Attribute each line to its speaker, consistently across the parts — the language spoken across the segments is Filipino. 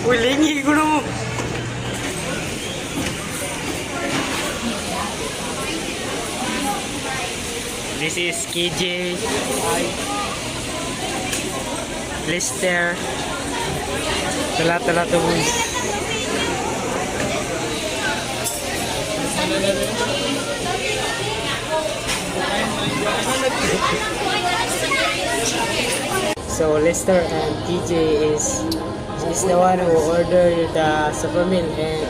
Speaker 1: Ulingi ko mo. This is KJ, Lister, tala to boys. So Lister and KJ is the one who ordered the super meal, and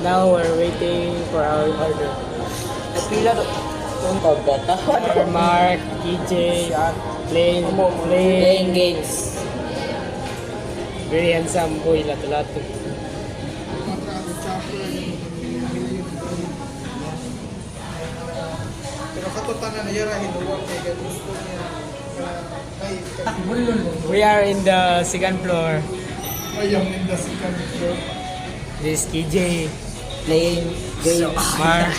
Speaker 1: now we're waiting for our order. Mark, KJ, playing games. Very handsome boy, lato-lato.
Speaker 2: Pero katutanan na yara hinuwag kay gusto niya.
Speaker 1: We are in the second floor.
Speaker 2: Ayong in the second floor.
Speaker 1: This KJ playing games. Mark,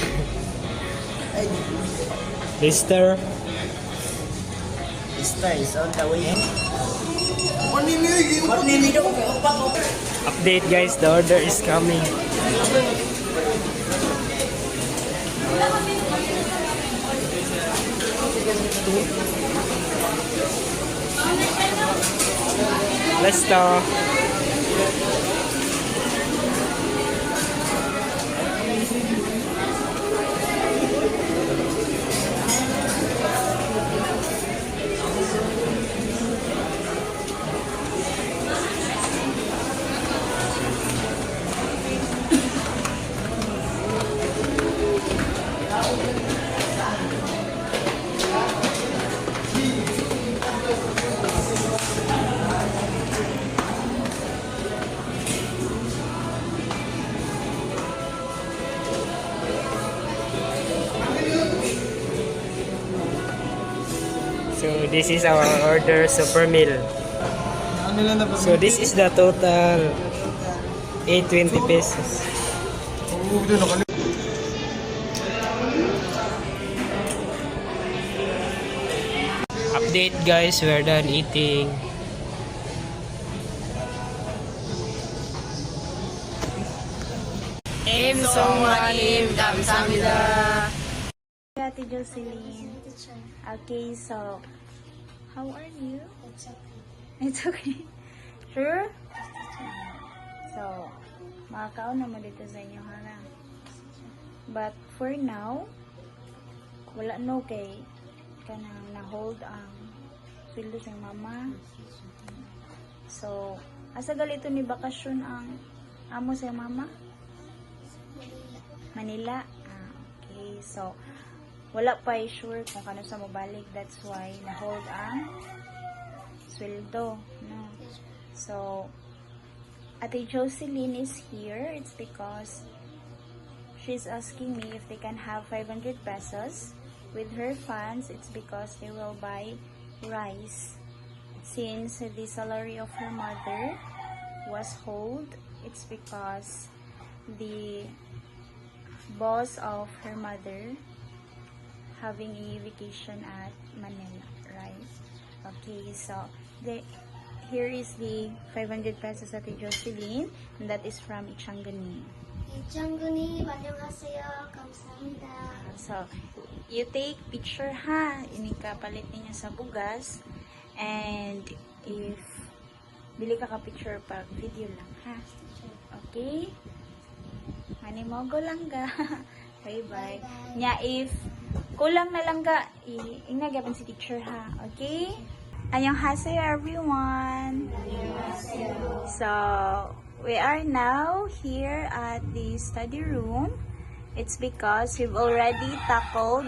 Speaker 1: Lister.
Speaker 3: Lister is on the way.
Speaker 1: Update guys, the order is coming. Let's go. So this is our order, super meal. So this is the total 820 pesos. Update guys, we're done eating. 감사합니다.
Speaker 4: Ate Jocelyn. Okay, so how are you? It's okay. Sure? So, makakaon naman dito sa inyo harang. But for now, wala no kay kanang na-hold ang sweldo sa mama. So, asa galito ni bakasyon ang amo sa mama? Manila. Okay, so wala pa sure kung kano sa mabalik. That's why na-hold ang sweldo. No? So, Ate Jocelyn is here. It's because she's asking me if they can have 500 pesos with her funds. It's because they will buy rice. Since the salary of her mother was hold, it's because the boss of her mother having a vacation at Manila, right? Okay, so here is the 500 pesos at Jocelyn, and that is from Ichangani.
Speaker 5: Ichangani, annyeonghaseyo, kamsahamnida.
Speaker 4: So, you take picture ha, inika-palit niya sa bugas, and if bili ka picture pag video lang ha. Okay? Manimogo lang ga. Bye-bye. Nya, if kulang na lang ga, ingagapan si teacher ha. Okay? Annyeonghaseyo everyone. So, we are now here at the study room. It's because we've already tackled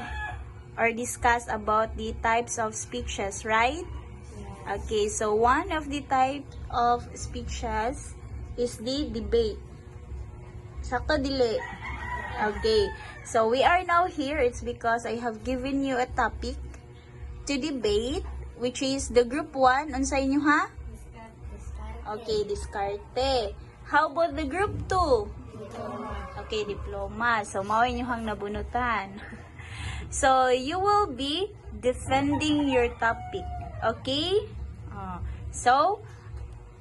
Speaker 4: or discussed about the types of speeches, right? Okay, so one of the type of speeches is the debate. Sakto dili. Okay, so we are now here. It's because I have given you a topic to debate, which is the group 1. Ano sa inyo ha? Okay, diskarte. How about the group 2? Okay, diploma. So, mao inyong nabunutan. So, you will be defending your topic. Okay? So,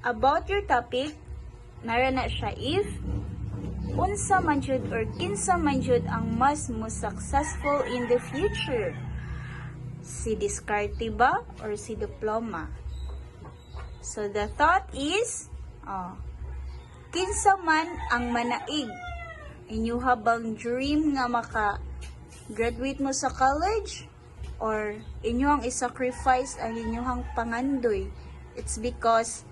Speaker 4: about your topic, nara na siya if unsa man jud or kinsa man jud ang mas mo successful in the future. Si diskarte ba or si diploma? So the thought is, kinsa man ang manaig inyo habang dream nga maka-graduate mo sa college or inyo ang isacrifice ang inyong pangandoy. It's because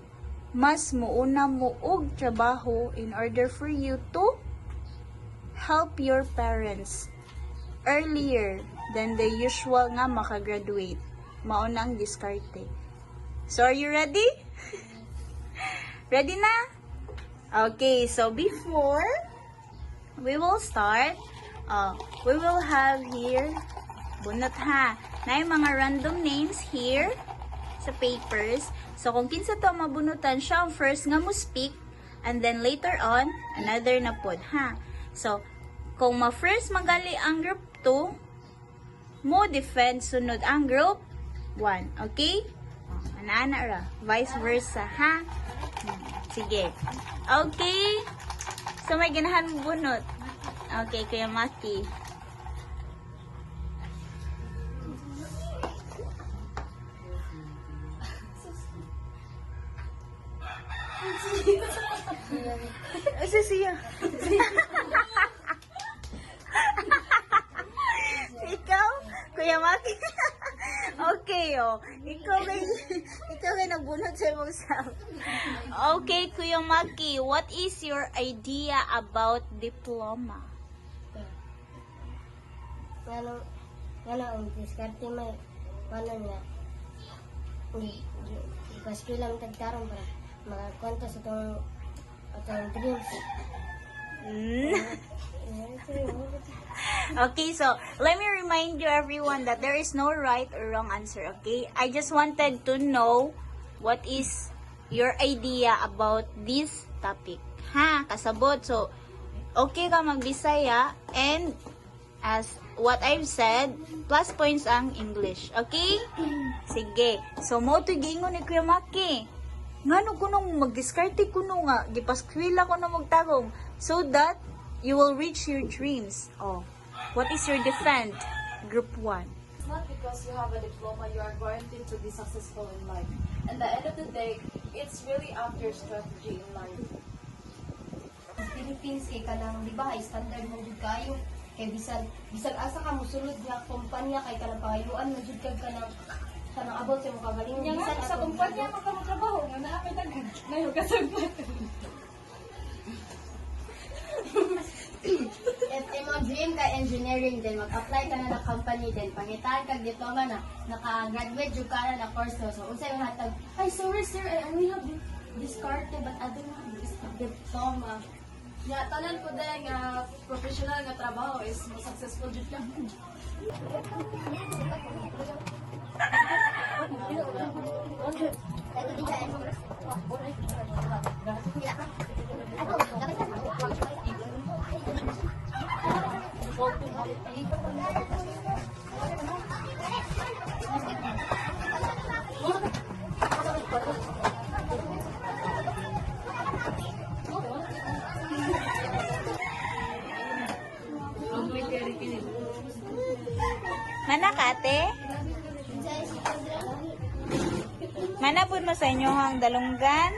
Speaker 4: mas muuna mo og trabaho in order for you to help your parents earlier than the usual nga makagraduate. Maunang diskarte. So, are you ready? Ready na? Okay, so before we will start, we will have here, bunot ha, na yung mga random names here sa papers. So, kung kinsa to mabunutan siya, ang first nga mo speak, and then later on, another na pod, ha? So, kung ma-first magali ang group 2, mo defend sunod ang group 1, okay? Ana-ana ra, vice versa, ha? Sige. Okay? So, may ganahan mo bunot. Okay, Kuya Maki. Asa siya? Ikaw? Kuya Maki? Okay, Ikaw kay nagbunot sa imong self. Okay, Kuya Maki, what is your idea about diploma?
Speaker 5: Ang diskarte may nga ipaskwila ang tagtarong para makakonto sa itong dreams.
Speaker 4: Okay, so let me remind you everyone that there is no right or wrong answer, okay? I just wanted to know what is your idea about this topic. Ha, kasabot. So, okay ka magbisaya and as what I've said, plus points ang English. Okay? Sige. So, mo to gingon ni Kuya Maki. Ngano ko nung mag-discarte ko nung nga, gipaskwila ko na magtagong so that you will reach your dreams. What is your defend? Group 1.
Speaker 3: It's not because you have a diploma you are guaranteed to be successful in life. At the end of the day, it's really after strategy in life.
Speaker 5: Philippines kay kanang di ba standard mo jud kayo kay bisan asa ka mosulod nga kumpanya kay kanang pangayuan mo jud kag kanang about sa mga kagaling bisan sa kumpanya ka ka trabaho nga naa may daghan ngayon kasagpat. If mo dream ka engineering then mag-apply ka na company then pangitan kag diploma na naka-graduate jud ka na course so unsay ang hatag ay sorry sir I only have this card but I don't have this diploma.
Speaker 3: Ya, tanan ko din nga professional nga trabaho is mo successful jud ka.
Speaker 4: Mana ka, ate? Mana po mo sa inyohang dalunggan?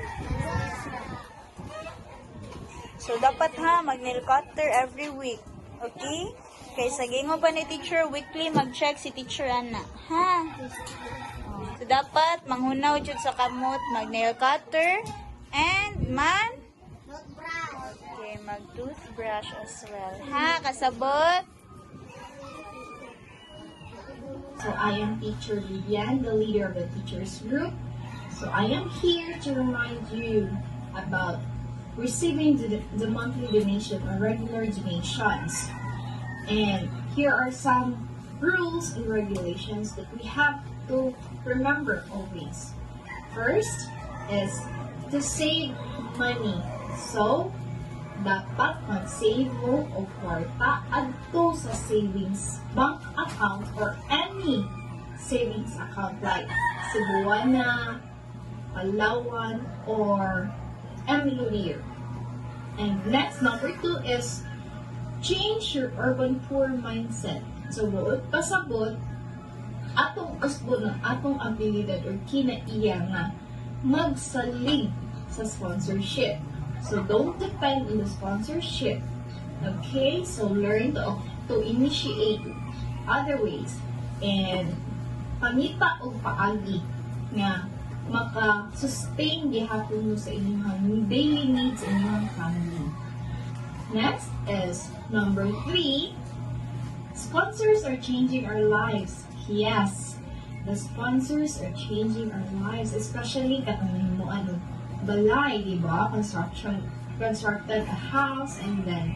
Speaker 4: So, dapat ha, mag-nail cutter every week. Okay? Kaya sa gingo pa ni teacher, weekly mag-check si teacher Ana. Ha? So, dapat manghunaw jud sa kamot, mag-nail cutter, and okay, mag-toothbrush as well. Ha? Kasabot?
Speaker 6: So I am Teacher Vivian, the leader of the teachers group. So I am here to remind you about receiving the monthly donation or regular donations. And here are some rules and regulations that we have to remember always. First is to save money. So, dapat mag-save mo o kwarta adto sa savings bank account or any savings account like Cebuana, Palawan, or Emilio. And next, number 2 is change your urban poor mindset. So, buot pasabot, atong usbo ng atong abilidad or kinaiya nga magsalig sa sponsorship. So, don't depend on the sponsorship. Okay? So, learn to initiate other ways. And, pangita o paagi nga maka-sustain gihapon mo sa inyong daily needs in your family. Next is number 3. Sponsors are changing our lives. Yes, the sponsors are changing our lives, especially katong mo balay, di ba? Constructed a house and then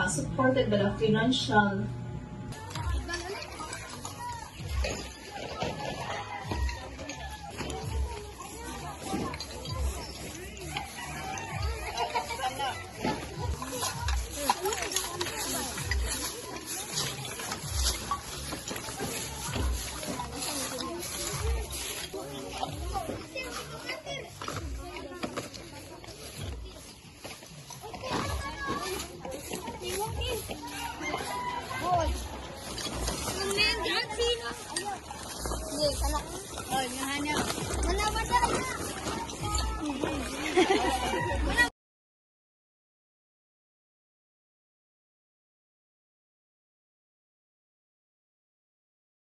Speaker 6: supported by the financial
Speaker 5: Mana